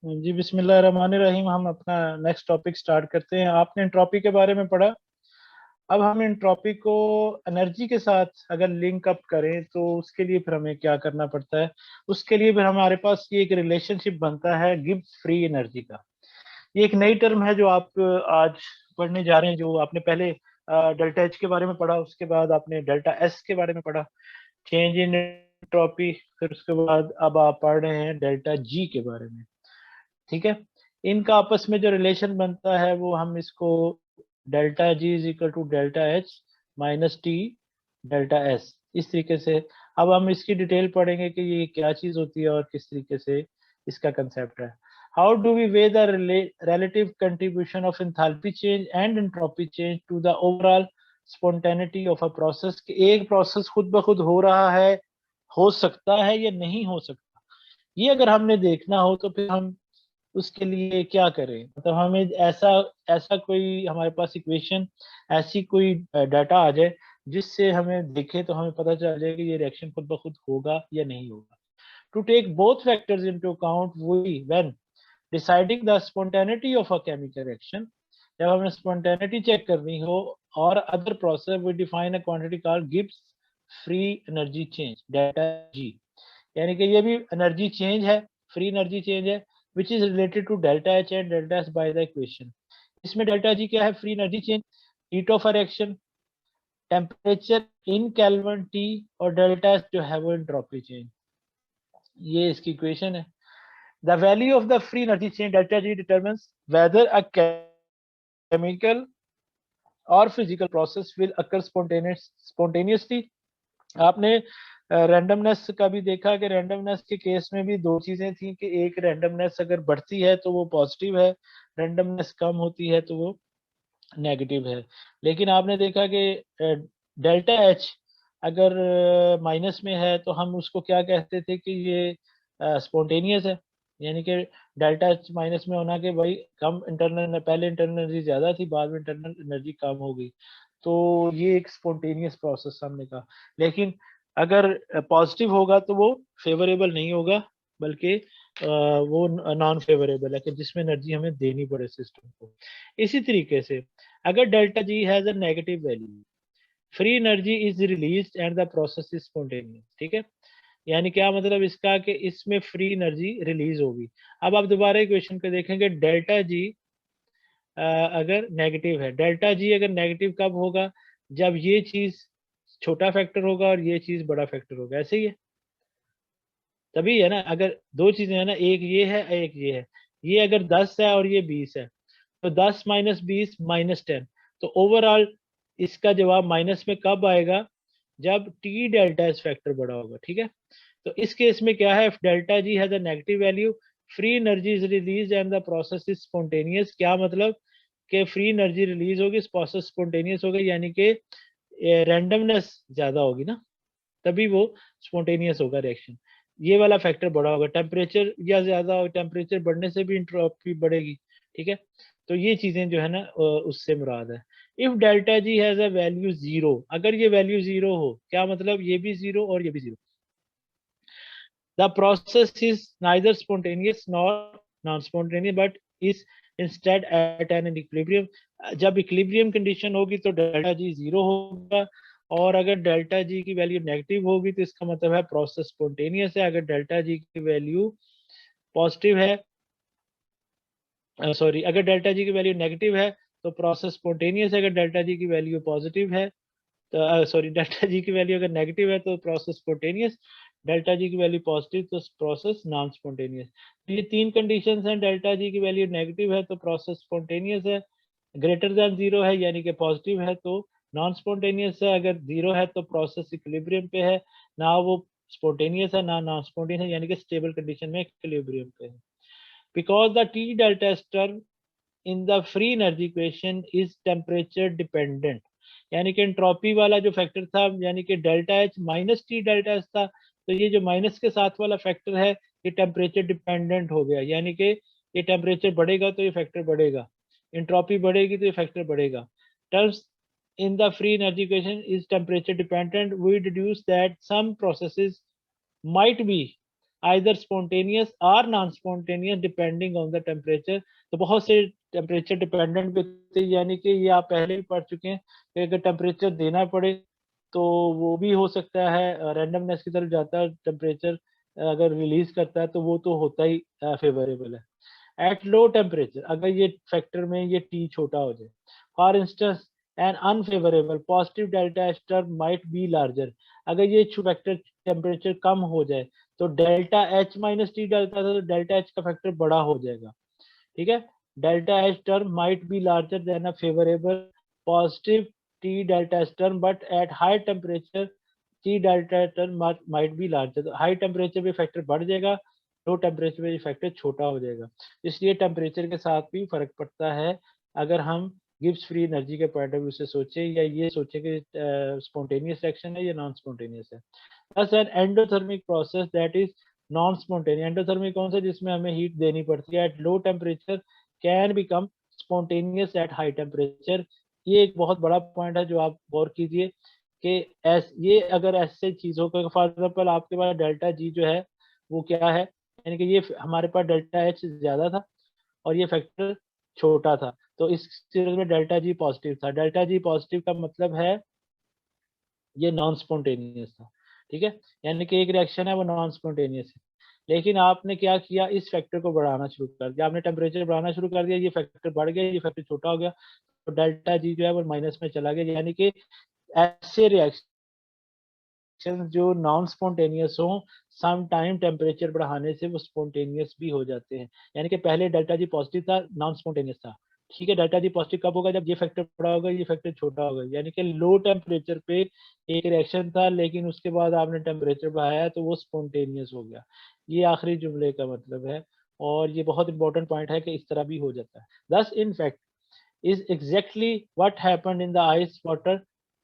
जी बिस्मिल्लाहिर्रहमानिर्रहीम। हम अपना नेक्स्ट टॉपिक स्टार्ट करते हैं। आपने एंट्रोपी के बारे में पढ़ा। अब हम एंट्रोपी को एनर्जी के साथ अगर लिंक अप करें तो उसके लिए फिर हमें क्या करना पड़ता है। उसके लिए फिर हमारे पास ये एक रिलेशनशिप बनता है गिब्स फ्री एनर्जी का। ये एक नई टर्म है जो आप आज पढ़ने जा रहे हैं। जो आपने पहले डेल्टा एच के बारे में पढ़ा, उसके बाद आपने डेल्टा एस के बारे में पढ़ा, चेंज इन एंट्रोपी। फिर उसके बाद अब आप पढ़ रहे हैं डेल्टा जी के बारे में। ठीक है। इनका आपस में जो रिलेशन बनता है वो हम इसको delta G is equal to delta H minus T delta S, इस तरीके से। अब हम इसकी डिटेल पढ़ेंगे कि ये क्या चीज होती है और किस तरीके से इसका कंसेप्ट है। How do we weigh the relative contribution of enthalpy change and entropy change to the overall spontaneity of a process। कि एक प्रोसेस खुद ब खुद हो रहा है, हो सकता है या नहीं हो सकता, ये अगर हमने देखना हो तो फिर हम उसके लिए क्या करें। मतलब हमें ऐसा ऐसा कोई हमारे पास इक्वेशन, ऐसी कोई डाटा आ जाए जिससे हमें देखे तो हमें पता चल जाए कि ये रिएक्शन खुद ब खुद होगा या नहीं होगा। To take both factors into account we when deciding the spontaneity of a chemical reaction. जब हमें स्पॉन्टेनिटी चेक करनी हो और other process we define a quantity called Gibbs free energy change delta G. यानी कि ये भी एनर्जी चेंज है, फ्री एनर्जी चेंज है, which is related to delta H and delta S by the equation. इसमें डेल्टा जी क्या है? Free energy change, heat of a reaction, temperature in kelvin T, और डेल्टा एस जो है वो entropy change. ये इसकी इक्वेशन है। The value of the free energy change delta G determines whether a chemical और physical process will occur spontaneously. आपने randomness का भी देखा कि रैंडमनेस के केस में भी दो चीजें थी कि एक, रैंडमनेस अगर बढ़ती है तो वो पॉजिटिव है, रैंडमनेस कम होती है तो वो नेगेटिव है। लेकिन आपने देखा कि डेल्टा एच अगर माइनस में है तो हम उसको क्या कहते थे कि ये स्पॉन्टेनियस है। यानी कि डेल्टा एच माइनस में होना कि भाई कम इंटरनल, पहले इंटरनल एनर्जी ज्यादा थी, बाद में इंटरनल एनर्जी कम हो गई, तो ये एक स्पॉन्टेनियस प्रोसेस हमने कहा। लेकिन अगर पॉजिटिव होगा तो वो फेवरेबल नहीं होगा, बल्कि वो नॉन फेवरेबल है कि जिसमें एनर्जी हमें देनी पड़े सिस्टम को। इसी तरीके से अगर delta G has a negative value, free energy is release and the process is spontaneous. ठीक है। यानी क्या मतलब इसका कि इसमें फ्री एनर्जी रिलीज होगी। अब आप दोबारा इक्वेशन को देखेंगे, डेल्टा जी अगर नेगेटिव है, डेल्टा जी अगर नेगेटिव कब होगा? जब ये चीज छोटा फैक्टर होगा और ये चीज बड़ा फैक्टर होगा। ऐसे ही है, तभी है ना। अगर दो चीजें है ना, एक ये है एक ये है, ये अगर 10 है और ये 20 है, तो 10 माइनस 20 माइनस 10, तो ओवरऑल इसका जवाब माइनस में कब आएगा? जब टी डेल्टा एस फैक्टर बड़ा होगा। ठीक है। तो इस केस में क्या है? Delta G has a negative value, free energy is release and the process is spontaneous. क्या मतलब कि फ्री एनर्जी रिलीज होगी, प्रोसेस स्पॉन्टेनियस होगी, यानी कि रैंडमनेस ज्यादा होगी ना, तभी वो स्पॉन्टेनियस होगा रिएक्शन। ये वाला फैक्टर बड़ा होगा, टेम्परेचर या ज्यादा हो, टेम्परेचर बढ़ने से भी इंट्रोपी बढ़ेगी। ठीक है। तो ये चीजें जो है ना उससे मुराद है। If delta G has a value zero, अगर ये वैल्यू जीरो हो, क्या मतलब? ये भी जीरो और ये भी zero, the process is neither spontaneous nor non spontaneous but is instead at an equilibrium. जब इक्विलिब्रियम कंडीशन होगी तो डेल्टा जी जीरो होगा, और अगर डेल्टा जी की वैल्यू नेगेटिव होगी तो इसका मतलब है प्रोसेस स्पॉन्टेनियस है। अगर डेल्टा जी की वैल्यू पॉजिटिव है, सॉरी, अगर डेल्टा जी की वैल्यू नेगेटिव है तो प्रोसेस स्पॉन्टेनियस है। अगर डेल्टा जी की वैल्यू पॉजिटिव है तो सॉरी, डेल्टा जी की वैल्यू अगर नेगेटिव है तो प्रोसेस स्पॉन्टेनियस, डेल्टा जी की वैल्यू पॉजिटिव तो प्रोसेस नॉन स्पॉन्टेनियस। तो ये तीन कंडीशंस हैं। डेल्टा जी की वैल्यू नेगेटिव है तो प्रोसेस स्पॉन्टेनियस है, ग्रेटर देन जीरो है यानी कि पॉजिटिव है तो नॉन स्पॉन्टेनियस है, अगर जीरो है तो प्रोसेस इक्विलिब्रियम पे है, ना वो स्पॉन्टेनियस है ना नॉन स्पॉन्टेनियस है, यानी कि स्टेबल कंडीशन में इक्विलिब्रियम पे है। Because the T delta term in the free energy equation is temperature dependent. यानी कि एंट्रोपी वाला जो फैक्टर था, यानी कि delta H minus T delta H था, तो ये जो माइनस के साथ वाला फैक्टर है ये टेम्परेचर डिपेंडेंट हो गया। यानी कि ये टेम्परेचर बढ़ेगा तो ये फैक्टर बढ़ेगा, एंट्रोपी बढ़ेगी तो ये फैक्टर बढ़ेगा। Terms in the free energy equation is temperature dependent, we deduce that some processes might be either spontaneous और non spontaneous depending on the temperature. तो बहुत से टेम्परेचर डिपेंडेंट भी होते हैं, यानी कि ये आप पहले भी पढ़ चुके हैं कि अगर टेम्परेचर देना पड़े तो वो भी हो सकता है, रैंडमनेस की तरफ जाता है। टेम्परेचर अगर रिलीज करता है तो वो तो होता ही फेवरेबल है। एट लो टेम्परेचर अगर ये फैक्टर में ये टी छोटा हो जाए, for instance an unfavourable positive delta H term might be larger. अगर ये फैक्टर टेम्परेचर कम हो जाए तो delta H minus T delta था, तो डेल्टा एच का फैक्टर बड़ा हो जाएगा। ठीक है, delta H term might be larger than a favourable positive T delta H term, but at high temperature T delta term might be larger. तो high temperature पे फैक्टर बढ़ जाएगा, लो टेम्परेचर पे फैक्टर छोटा हो जाएगा। इसलिए टेम्परेचर के साथ भी फर्क पड़ता है। अगर हम गिब्स फ्री एनर्जी के पॉइंट ऑफ व्यू से सोचें या ये सोचें कि स्पॉन्टेनियस रिएक्शन है या नॉन स्पॉन्टेनियस है। Thus an endothermic process that is non-spontaneous, endothermic कौन सा, जिसमें हमें हीट देनी पड़ती है, at low temperature can become spontaneous at high temperature. ये एक बहुत बड़ा पॉइंट है जो आप गौर कीजिए कि ये अगर ऐसे चीज हो, फॉर एग्जाम्पल आपके पास डेल्टा जी जो है वो क्या है, यानी कि ये हमारे पास डेल्टा एच ज्यादा था और ये फैक्टर छोटा था, तो इस सीरीज में डेल्टा जी पॉजिटिव था। डेल्टा जी पॉजिटिव का मतलब है ये नॉन स्पॉन्टेनियस था। ठीक है, यानी कि एक रिएक्शन है वो नॉन स्पॉन्टेनियस है। लेकिन आपने क्या किया, इस फैक्टर को बढ़ाना शुरू कर दिया, आपने टेम्परेचर बढ़ाना शुरू कर दिया, ये फैक्टर बढ़ गया, ये फैक्टर छोटा हो गया, तो डेल्टा जी जो है वो माइनस में चला गया। यानी कि ऐसे रिएक्शन जो नॉन स्पॉन्टेनियस हो, सम टाइम टेम्परेचर बढ़ाने से वो स्पॉन्टेनियस भी हो जाते हैं। यानी कि पहले डेल्टा जी पॉजिटिव था, नॉन स्पॉन्टेनियस था। ठीक है, डेल्टा जी पॉजिटिव कब होगा, जब ये फैक्टर बड़ा होगा, ये फैक्टर छोटा होगा। यानी कि लो टेम्परेचर पे एक रिएक्शन था, लेकिन उसके बाद आपने टेम्परेचर बढ़ाया तो वो स्पॉन्टेनियस हो गया। ये आखिरी जुमले का मतलब है, और ये बहुत इंपॉर्टेंट पॉइंट है कि इस तरह भी हो जाता है। दस in fact is exactly what happened in the ice water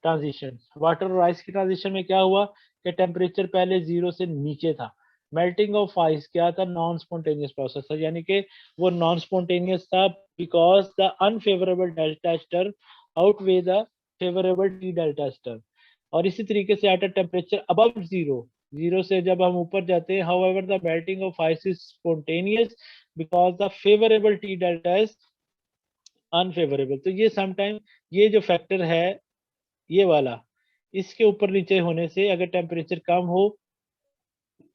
transition। Water और आइस की ट्रांजिशन में क्या हुआ कि टेम्परेचर पहले जीरो से नीचे था। मेल्टिंग ऑफ आइस क्या था, नॉन स्पॉन्टेनियस प्रोसेस था, यानी कि वो नॉन स्पॉन्टेनियस था because the unfavourable delta S term outweigh the favourable T delta S term. और इसी तरीके से at a temperature above zero, zero से जब हम ऊपर जाते हैं, however the melting of ice is spontaneous because the favourable T delta is unfavourable. तो ये समटाइम ये जो फैक्टर है ये वाला, इसके ऊपर नीचे होने से अगर टेम्परेचर कम हो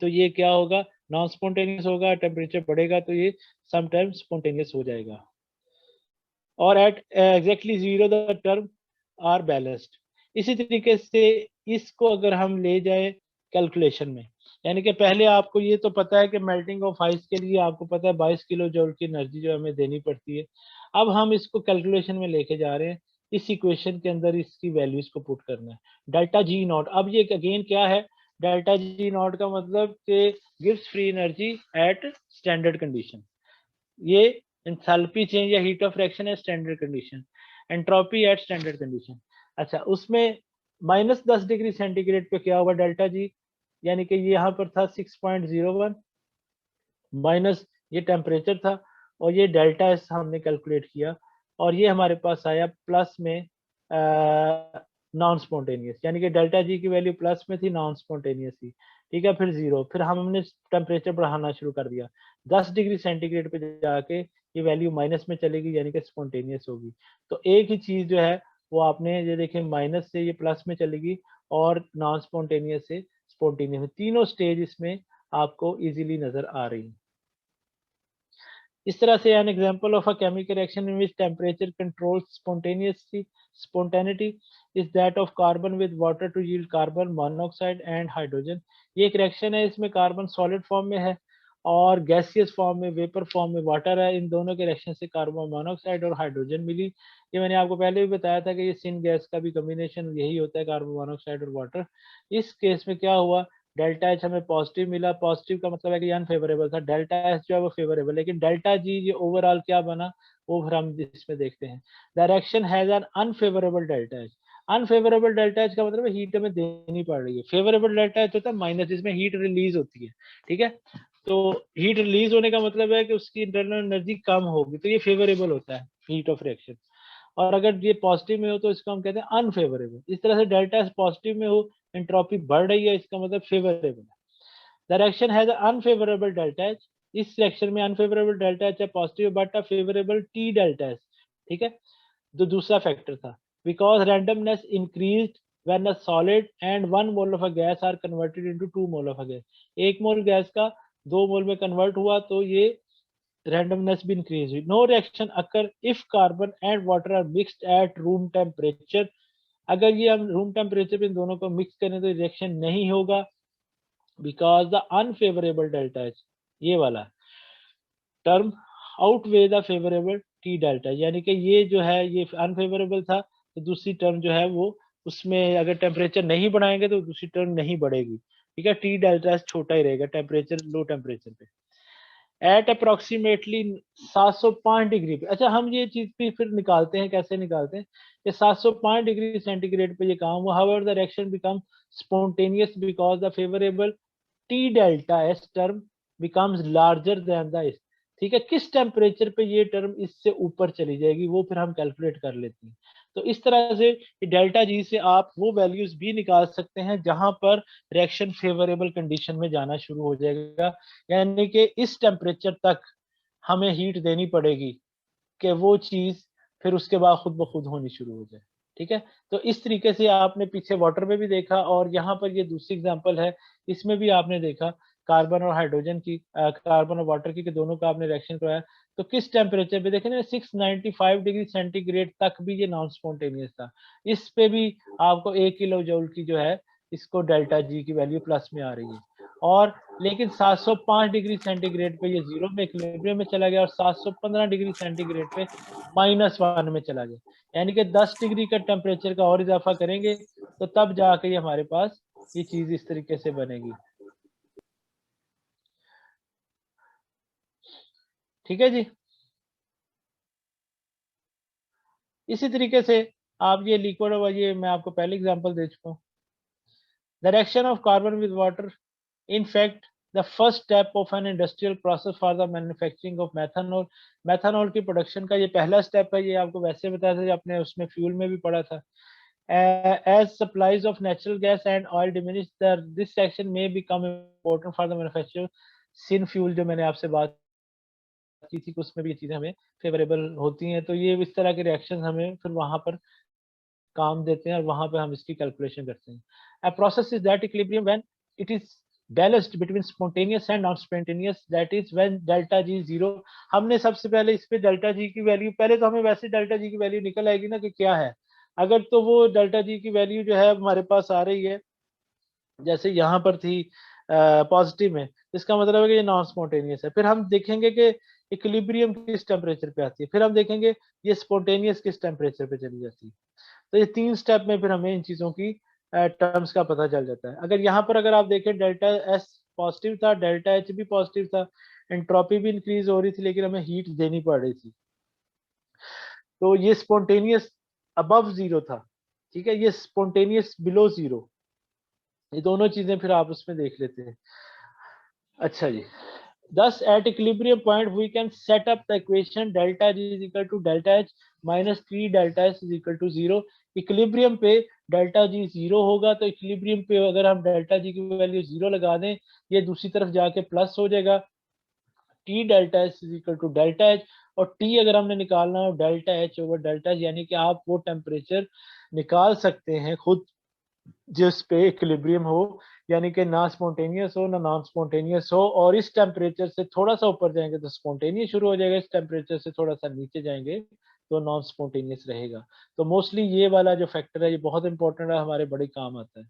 तो ये क्या होगा, नॉन स्पॉन्टेनियस होगा, टेम्परेचर बढ़ेगा तो ये समटाइम स्पॉन्टेनियस हो जाएगा। और at exactly zero the term are balanced. इसी तरीके से इसको अगर हम ले जाए कैलकुलेशन में, यानी कि पहले आपको ये तो पता है कि मेल्टिंग ऑफ आइस के लिए आपको पता है 22 किलो जूल की एनर्जी जो हमें देनी पड़ती है। अब हम इसको कैलकुलेशन में लेके जा रहे हैं, इस इक्वेशन के अंदर इसकी वैल्यूज को पुट करना है। डेल्टा जी नॉट, अब ये अगेन क्या है, डेल्टा जी नॉट का मतलब कि गिव्स free energy at standard condition. ये एंथैल्पी चेंज या हीट ऑफ रिएक्शन है standard condition, entropy at standard condition. अच्छा, उसमें -10 डिग्री सेंटीग्रेड पे क्या होगा डेल्टा जी, यानी कि ये यहाँ पर था 6.01 माइनस ये टेम्परेचर था, और ये डेल्टा एस हमने कैलकुलेट किया, और ये हमारे पास आया प्लस में नॉन स्पॉन्टेनियस, यानी कि डेल्टा जी की वैल्यू प्लस में थी, नॉन स्पॉन्टेनियस थी। ठीक है, फिर जीरो, फिर हमने टेम्परेचर बढ़ाना शुरू कर दिया, 10 डिग्री सेंटीग्रेड पे जाके ये वैल्यू माइनस में चलेगी, यानी कि स्पॉन्टेनियस होगी। तो एक ही चीज जो है वो आपने ये देखिए, माइनस से ये प्लस में चलेगी और नॉन स्पॉन्टेनियस से स्पॉन्टेनियस, तीनों स्टेज इसमें आपको इजीली नजर आ रही है। इस तरह से an example of a chemical reaction in which temperature controls spontaneity is that of carbon with water to yield carbon monoxide and hydrogen. ये एक रिएक्शन है, इसमें कार्बन सॉलिड फॉर्म में है और गैसियस फॉर्म में, वेपर फॉर्म में water है। इन दोनों के रिएक्शन से कार्बन मोनोऑक्साइड और हाइड्रोजन मिली। ये मैंने आपको पहले भी बताया था कि ये सिन गैस का भी कॉम्बिनेशन यही होता है, कार्बन मोनोऑक्साइड और वाटर। इस केस में क्या हुआ, डेल्टा एच हमें पॉजिटिव मिला, पॉजिटिव का मतलब है कि अनफेवरेबल था, डेल्टा एच जो है वो फेवरेबल, लेकिन डेल्टा जी ये ओवरऑल क्या बना वो फिर हम इसमें देखते हैं। Direction has an unfavourable delta H. Unfavourable delta H का मतलब हीट हमें देनी पड़ रही है, फेवरेबल डेल्टा एच होता है माइनस, जिसमें हीट रिलीज होती है। ठीक है, तो हीट रिलीज होने का मतलब है कि उसकी इंटरनल एनर्जी कम होगी, तो ये फेवरेबल होता है हीट ऑफ रिएक्शन। और अगर ये पॉजिटिव में हो तो इसको हम कहते हैं अनफेवरेबल। इस तरह से डेल्टा एच पॉजिटिव में हो, एंट्रोपी बढ़ रही है, इसका मतलब फेवरेबल है। The reaction has unfavourable delta H, इस रिएक्शन में अनफेवरेबल डेल्टा एच है positive but a favourable T delta H, ठीक है, जो दूसरा फैक्टर था। Because randomness increased when a solid and 1 mole of a gas are converted into 2 mole of a gas, 1 mole gas का 2 मोल में convert हुआ तो ये randomness भी increase हुई। No reaction occur if carbon and water are mixed at room temperature, अगर ये हम रूम टेम्परेचर पे इन दोनों को मिक्स करें तो रिएक्शन नहीं होगा, because the unfavourable delta H, ये वाला term outweigh the favourable T delta, यानी कि ये जो है ये अनफेवरेबल था तो दूसरी टर्म जो है वो उसमें अगर टेम्परेचर नहीं बढ़ाएंगे तो दूसरी टर्म नहीं बढ़ेगी, ठीक है, टी डेल्टा एच छोटा ही रहेगा टेम्परेचर लो टेम्परेचर पे एट अप्रोक्सीमेटली 705 डिग्री पे। अच्छा हम ये चीज भी फिर निकालते हैं, कैसे निकालते हैं कि 705 डिग्री सेंटीग्रेड पे ये काम हुआ, however the reaction become spontaneous because the favourable T delta S term becomes larger than the S, ठीक है, किस टेम्परेचर पे ये टर्म इससे ऊपर चली जाएगी वो फिर हम कैलकुलेट कर लेते हैं। तो इस तरह से डेल्टा जी से आप वो वैल्यूज भी निकाल सकते हैं जहां पर रिएक्शन फेवरेबल कंडीशन में जाना शुरू हो जाएगा, यानी कि इस टेम्परेचर तक हमें हीट देनी पड़ेगी कि वो चीज फिर उसके बाद खुद ब खुद होनी शुरू हो जाए, ठीक है। तो इस तरीके से आपने पीछे वाटर में भी देखा और यहाँ पर ये दूसरी एग्जांपल है, इसमें भी आपने देखा कार्बन और हाइड्रोजन की, कार्बन और वाटर की, कि दोनों का आपने रिएक्शन कराया तो किस टेम्परेचर पे देखें ना 695 डिग्री सेंटीग्रेड तक भी ये नॉन स्पॉन्टेनियस था। इस पे भी आपको 1 किलो जूल की जो है इसको डेल्टा जी की वैल्यू प्लस में आ रही है, और लेकिन 705 डिग्री सेंटीग्रेड पे ये जीरो में इक्विलिब्रियम में चला गया और 715 डिग्री सेंटीग्रेड पे -1 में चला गया, यानी कि 10 डिग्री का टेम्परेचर का और इजाफा करेंगे तो तब जाके ये हमारे पास ये चीज इस तरीके से बनेगी, ठीक है जी। इसी तरीके से आप ये लिक्विड और ये मैं आपको पहले एग्जांपल दे चुका हूँ। The reaction of carbon with water, in fact the first step of an industrial process for the manufacturing of methanol, methanol की प्रोडक्शन का ये पहला स्टेप है, ये आपको वैसे बताया था आपने उसमें फ्यूल में भी पढ़ा था। as supplies of natural gas and oil diminish, this section may become important for the manufacture sin fuel, जो मैंने आपसे बात की थी कि उसमें भी ये चीजें हमें फेवरेबल होती हैं, तो ये इस तरह के रिएक्शन हमें फिर वहां पर काम देते हैं और वहां पे हम इसकी कैलकुलेशन करते हैं। A process is that equilibrium when it is balanced between spontaneous and non-spontaneous, that is when delta G zero। हमने सबसे पहले इस पे डेल्टा जी की वैल्यू, पहले तो हमें वैसे डेल्टा जी की वैल्यू निकल आएगी ना कि क्या है, अगर तो वो डेल्टा जी की वैल्यू जो है हमारे पास आ रही है जैसे यहाँ पर थी पॉजिटिव में, इसका मतलब है कि ये नॉन स्पॉन्टेनियस है। फिर हम देखेंगे कि इक्विलिब्रियम किस टेम्परेचर पे आती है, फिर हम देखेंगे ये स्पॉन्टेनियस किस टेम्परेचर पे चली जाती है। तो ये 3 स्टेप में फिर हमें इन चीज़ों की टर्म्स का पता चल जाता है। अगर यहाँ पर अगर आप देखें डेल्टा एस पॉजिटिव था, डेल्टा एच भी पॉजिटिव था, एंट्रोपी भी इंक्रीज हो रही थी लेकिन हमें हीट देनी पड़ रही थी। तो ये स्पॉन्टेनियस अबव जीरो था, ठीक है, ये स्पॉन्टेनियस बिलो जीरो, ये दोनों चीजें फिर आप उसमें देख लेते हैं। अच्छा जी, thus at equilibrium point we can set up the equation delta G is equal to delta H minus 3 delta S is equal to 0। Equilibrium पे डेल्टा जी जीरो होगा तो इक्विलिब्रियम पे अगर हम डेल्टा जी की वैल्यू जीरो लगा दें ये दूसरी तरफ जाके प्लस हो जाएगा, T delta S is equal to delta H, और टी अगर हमने निकालना हो delta H over delta H, यानी कि आप वो टेम्परेचर निकाल सकते हैं खुद जिस पे इक्विलिब्रियम हो, यानी कि ना स्पॉन्टेनियस हो ना नॉन स्पॉन्टेनियस हो, और इस टेम्परेचर से थोड़ा सा ऊपर जाएंगे तो स्पॉन्टेनियस शुरू हो जाएगा, इस टेम्परेचर से थोड़ा सा नीचे जाएंगे तो नॉन स्पॉन्टेनियस रहेगा। तो मोस्टली ये वाला जो फैक्टर है ये बहुत इंपॉर्टेंट है, हमारे बड़े काम आता है।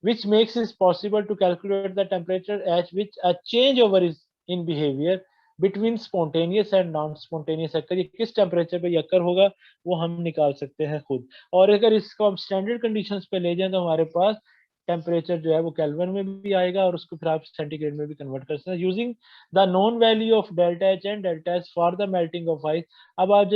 which makes it possible to calculate the temperature at which a changeover is in behavior between spontaneous and non spontaneous occur, ये किस टेम्परेचर पे अकर होगा वो हम निकाल सकते हैं खुद। और अगर इसको हम स्टैंडर्ड कंडीशंस पे ले जाएं तो हमारे पास टेम्परेचर जो है वो केल्विन में भी आएगा और उसको फिर आप सेंटीग्रेड में भी कन्वर्ट कर सकते हैं using the known value of delta H and delta S for the melting of ice. अब आज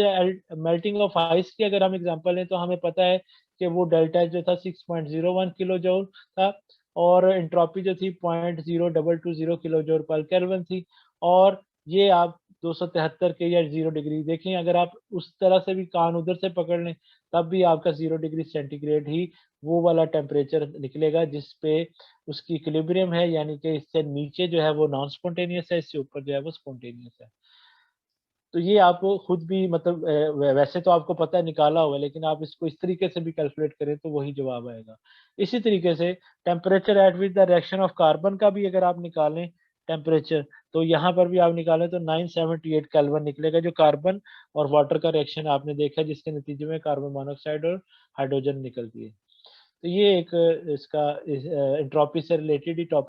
मेल्टिंग ऑफ आइस की अगर हम एग्जांपल लें तो हमें पता है कि वो डेल्टा एच जो था 6.01 किलो जूल था और एंट्रोपी जो थी 0.0220 किलो जूल पर केल्विन थी, और ये आप 273 के या 0 डिग्री, देखिए अगर आप उस तरह से भी कान उधर से पकड़ लें, तब भी आपका 0 डिग्री सेंटीग्रेड ही वो वाला टेम्परेचर निकलेगा जिस पे उसकी इक्विलिब्रियम है, यानी कि इससे नीचे जो है वो नॉन स्पॉन्टेनियस है, इससे ऊपर जो है वो स्पॉन्टेनियस है। तो ये आप खुद भी मतलब वैसे तो आपको पता है निकाला होगा, लेकिन आप इसको इस तरीके से भी कैलकुलेट करें तो वही जवाब आएगा। इसी तरीके से temperature at which the reaction of carbon का भी अगर आप निकालें टेम्परेचर, तो यहाँ पर भी आप निकालें तो 978 केल्विन निकलेगा, जो कार्बन और वाटर का रिएक्शन आपने देखा जिसके नतीजे में कार्बन मोनोऑक्साइड और हाइड्रोजन निकलती है। तो ये एक इसका एंट्रोपी से रिलेटेड ही टॉपिक